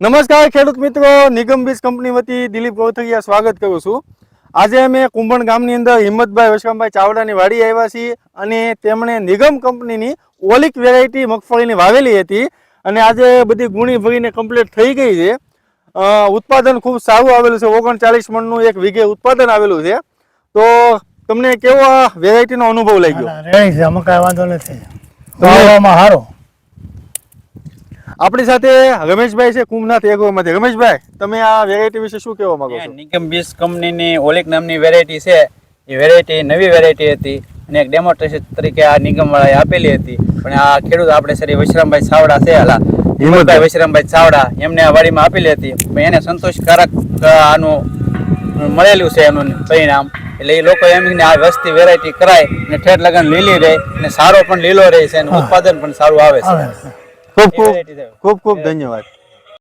નમસ્કાર ખેડૂત મિત્રો, નિગમ બીજ કંપની વતી દિલીપ ગોથરિયા સ્વાગત કરું છું। આજે અમે કુંભણ ગામની અંદર હિંમતભાઈ વશરામભાઈ ચાવડાની વાડી આવ્યા છીએ અને તેમણે નિગમ કંપનીની ઓલિક વેરાયટી મગફળીની વાવેલી હતી અને આજે બધી ગુણી ભરીને કમ્પ્લીટ થઈ ગઈ છે। ઉત્પાદન ખૂબ સારું આવેલું છે, 39 મણનું એક વીઘે ઉત્પાદન આવેલું છે। તો તમને કેવો આ વેરાયટીનો અનુભવ લાગ્યો? રેડી છે, અમે કાંઈ વાંધો નથી, વાવવામાં સારો। આપણી સાથે રમેશભાઈ છે કુંભનાથ એગ્રોમાંથી। રમેશભાઈ, તમે આ વેરાયટી વિશે શું કહેવા માંગો છો? નિગમ બીજ કંપનીની ઓલિક નામની વેરાયટી છે, એ વેરાયટી નવી વેરાયટી હતી અને એક ડેમોન્સ્ટ્રેશન તરીકે આ નિગમ વાળાએ આપેલી હતી। પણ આ ખેડૂત આપણે શ્રી વશરામભાઈ ચાવડા છે, હિંમતભાઈ વશરામભાઈ ચાવડા, એમને આ વાડીમાં આપેલી હતી। પણ એને સંતોષકારક આનું મળેલું છે એનું પરિણામ, એટલે એ લોકો એમ આ વસ્તી વેરાયટી કરાય અને ઠેઠ લગન લીલી રહે અને સારો પણ લીલો રહે છે અને ઉત્પાદન પણ સારું આવે છે। ખૂબ ખૂબ ધન્યવાદ।